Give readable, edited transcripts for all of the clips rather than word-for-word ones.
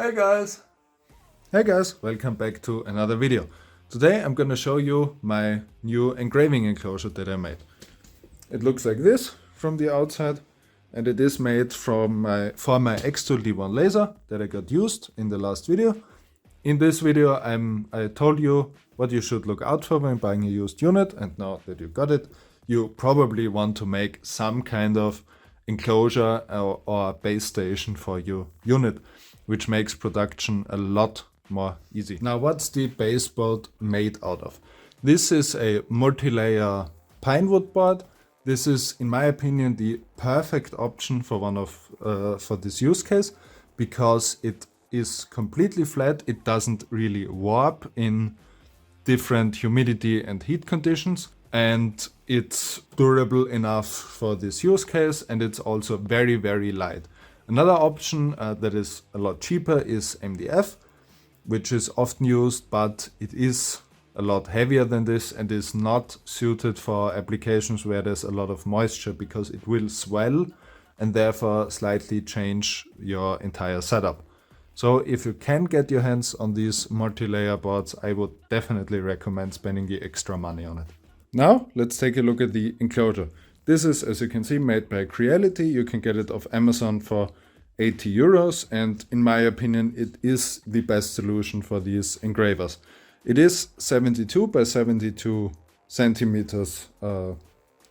Hey guys! Hey guys, welcome back to another video. Today I'm gonna show you my new engraving enclosure that I made. It looks like this from the outside, and it is made for my X-Tool D1 laser that I got used in the last video. In this video I told you what you should look out for when buying a used unit, and now that you got it, you probably want to make some kind of enclosure or base station for your unit, which makes production a lot more easy. Now, what's the base board made out of? This is a multi-layer pine wood board. This is, in my opinion, the perfect option for for this use case, because it is completely flat. It doesn't really warp in different humidity and heat conditions, and it's durable enough for this use case, and it's also very, very light. Another option that is a lot cheaper is MDF, which is often used, but it is a lot heavier than this and is not suited for applications where there's a lot of moisture, because it will swell and therefore slightly change your entire setup. So if you can get your hands on these multi-layer boards, I would definitely recommend spending the extra money on it. Now let's take a look at the enclosure. This is, as you can see, made by Creality. You can get it off Amazon for 80 euros, and in my opinion it is the best solution for these engravers. It is 72 by 72 centimeters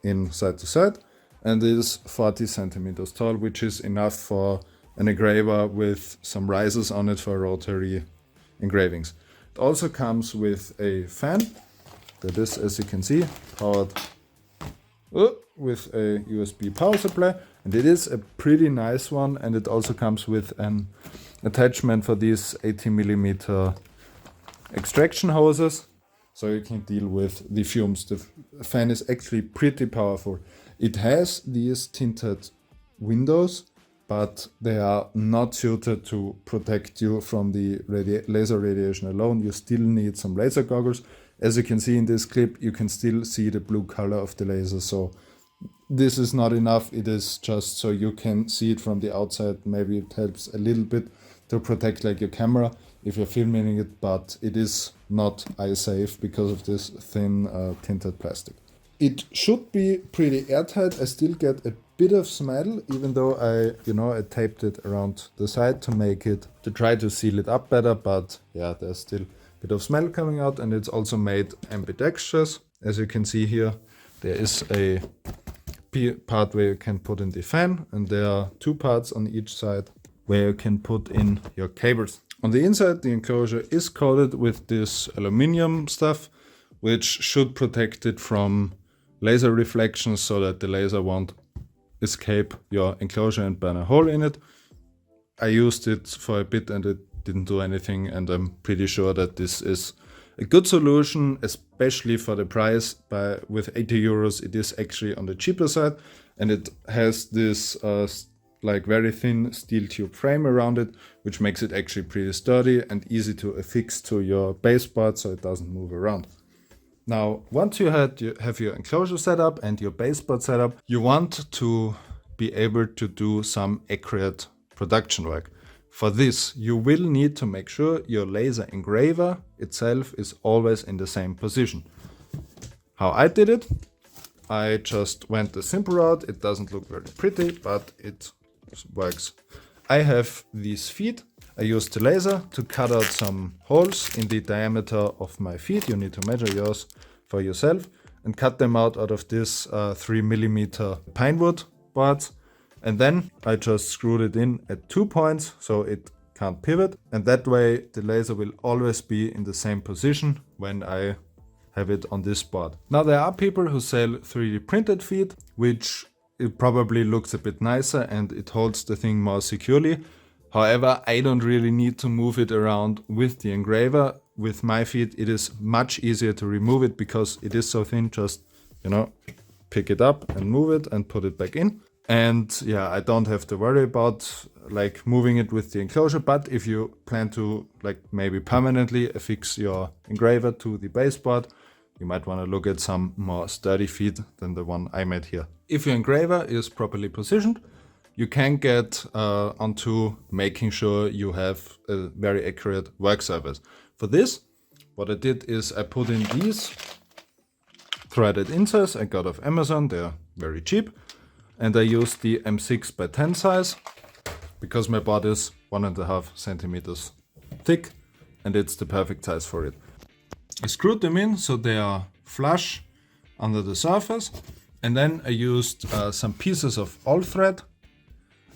in side to side, and it is 40 centimeters tall, which is enough for an engraver with some risers on it for rotary engravings. It also comes with a fan that is, as you can see, powered with a USB power supply, and it is a pretty nice one, and it also comes with an attachment for these 80mm extraction hoses, so you can deal with the fumes. The fan is actually pretty powerful. It has these tinted windows, but they are not suited to protect you from the laser radiation alone. You still need some laser goggles. As you can see in this clip, you can still see the blue color of the laser, so this is not enough. It is just so you can see it from the outside. Maybe it helps a little bit to protect like your camera if you're filming it, but it is not eye safe because of this thin tinted plastic. It should be pretty airtight. I still get a bit of smell, even though I taped it around the side to try to seal it up better, but yeah, there's still a bit of smell coming out. And it's also made ambidextrous. As you can see here, there is a part where you can put in the fan, and there are two parts on each side where you can put in your cables. On the inside, the enclosure is coated with this aluminum stuff, which should protect it from laser reflections so that the laser won't escape your enclosure and burn a hole in it. I used it for a bit and it didn't do anything, and I'm pretty sure that this is a good solution, especially for the price. With 80 euros, it is actually on the cheaper side, and it has this like very thin steel tube frame around it, which makes it actually pretty sturdy and easy to affix to your base board so it doesn't move around. Now, once you have your enclosure set up and your base board set up, you want to be able to do some accurate production work. For this, you will need to make sure your laser engraver itself is always in the same position. How I did it, I just went the simple route. It doesn't look very pretty, but it works. I have these feet. I used the laser to cut out some holes in the diameter of my feet. You need to measure yours for yourself and cut them out of this 3mm pine wood boards. And then I just screwed it in at 2 points so it can't pivot. And that way the laser will always be in the same position when I have it on this board. Now, there are people who sell 3D printed feet, which it probably looks a bit nicer and it holds the thing more securely. However, I don't really need to move it around with the engraver. With my feet, it is much easier to remove it because it is so thin. Just, pick it up and move it and put it back in. And yeah, I don't have to worry about like moving it with the enclosure. But if you plan to like maybe permanently affix your engraver to the baseboard, you might want to look at some more sturdy feet than the one I made here. If your engraver is properly positioned, you can get onto making sure you have a very accurate work surface. For this, what I did is I put in these threaded inserts I got off Amazon. They're very cheap. And I used the M6 by 10 size because my board is 1.5 centimeters thick and it's the perfect size for it. I screwed them in so they are flush under the surface, and then I used some pieces of all thread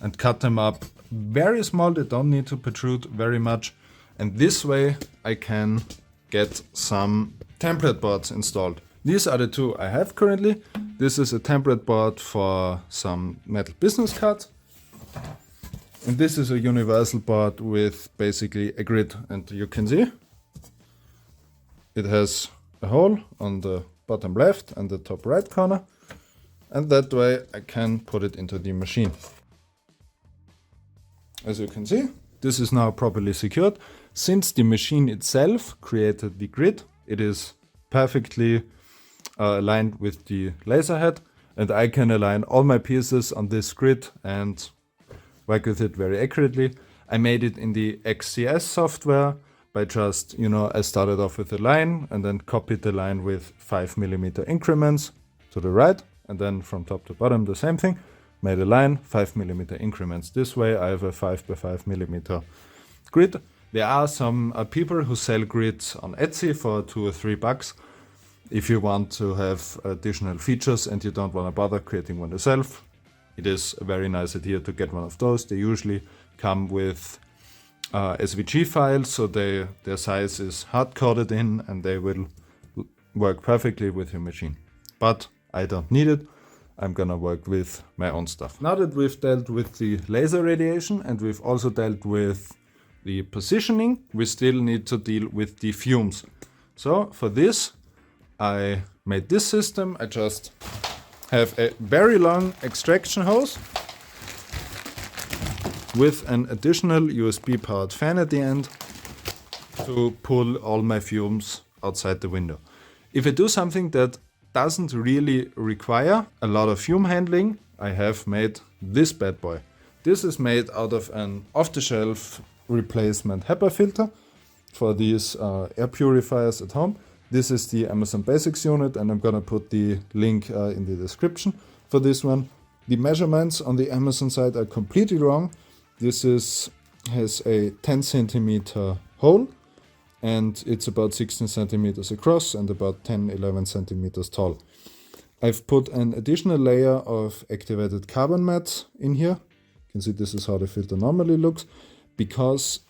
and cut them up very small. They don't need to protrude very much, and this way I can get some template boards installed. These are the two I have currently. This is a template board for some metal business cards, and this is a universal board with basically a grid, and you can see it has a hole on the bottom left and the top right corner, and that way I can put it into the machine. As you can see, this is now properly secured. Since the machine itself created the grid, it is perfectly aligned with the laser head, and I can align all my pieces on this grid and work with it very accurately. I made it in the XCS software by just, I started off with a line and then copied the line with 5mm increments to the right, and then from top to bottom the same thing. Made a line, 5mm increments. This way I have a 5 by 5mm grid. There are some people who sell grids on Etsy for $2 or $3. If you want to have additional features and you don't want to bother creating one yourself, it is a very nice idea to get one of those. They usually come with SVG files, so their size is hard-coded in and they will work perfectly with your machine. But I don't need it. I'm gonna work with my own stuff. Now that we've dealt with the laser radiation and we've also dealt with the positioning, we still need to deal with the fumes. So for this, I made this system. I just have a very long extraction hose with an additional USB powered fan at the end to pull all my fumes outside the window. If I do something that doesn't really require a lot of fume handling, I have made this bad boy. This is made out of an off-the-shelf replacement HEPA filter for these air purifiers at home. This is the Amazon Basics unit, and I'm gonna put the link in the description for this one. The measurements on the Amazon side are completely wrong. This has a 10 centimeter hole, and it's about 16 centimeters across and about 10-11 centimeters tall. I've put an additional layer of activated carbon mats in here. You can see this is how the filter normally looks, because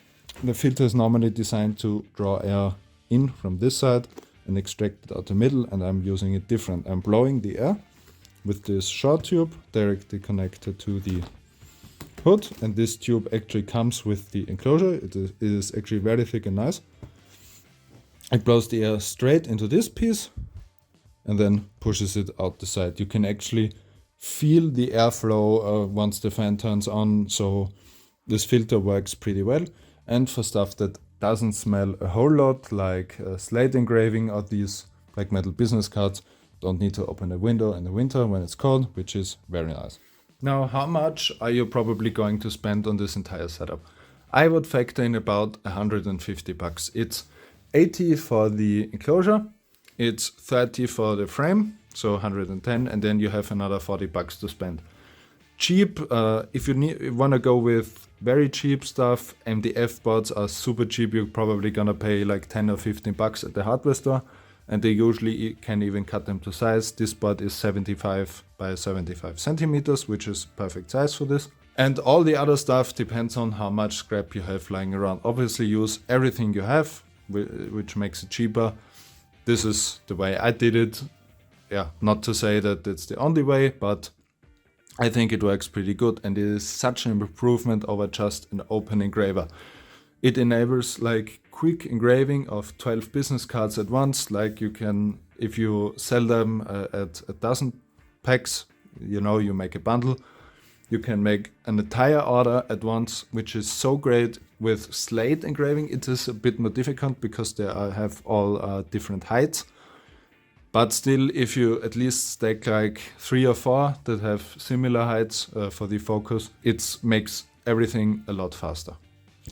the filter is normally designed to draw air in from this side and extract it out the middle, and I'm using it different. I'm blowing the air with this short tube directly connected to the hood, and this tube actually comes with the enclosure. It is actually very thick and nice. It blows the air straight into this piece and then pushes it out the side. You can actually feel the airflow once the fan turns on, so this filter works pretty well. And for stuff that doesn't smell a whole lot, like slate engraving or these like metal business cards, don't need to open a window in the winter when it's cold, which is very nice. Now, how much are you probably going to spend on this entire setup? I would factor in about $150. It's 80 for the enclosure, it's 30 for the frame, so 110, and then you have another $40 to spend. Cheap, if you want to go with very cheap stuff, MDF boards are super cheap. You're probably gonna pay like 10 or 15 bucks at the hardware store, and they usually can even cut them to size. This board is 75 by 75 centimeters, which is perfect size for this. And all the other stuff depends on how much scrap you have lying around. Obviously use everything you have, which makes it cheaper. This is the way I did it. Yeah, not to say that it's the only way, but I think it works pretty good, and it is such an improvement over just an open engraver. It enables like quick engraving of 12 business cards at once. Like you can, if you sell them at a dozen packs, you make a bundle. You can make an entire order at once, which is so great. With slate engraving, it is a bit more difficult because they have all different heights. But still, if you at least stack like 3 or 4 that have similar heights for the focus, it makes everything a lot faster.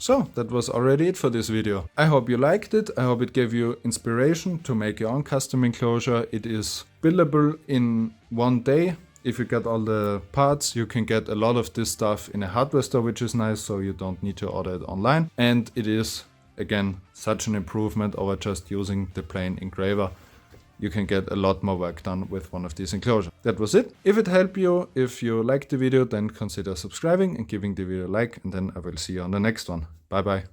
So that was already it for this video. I hope you liked it. I hope it gave you inspiration to make your own custom enclosure. It is buildable in one day. If you get all the parts, you can get a lot of this stuff in a hardware store, which is nice, so you don't need to order it online. And it is, again, such an improvement over just using the plain engraver. You can get a lot more work done with one of these enclosures. That was it. If it helped you, if you liked the video, then consider subscribing and giving the video a like, and then I will see you on the next one. Bye bye.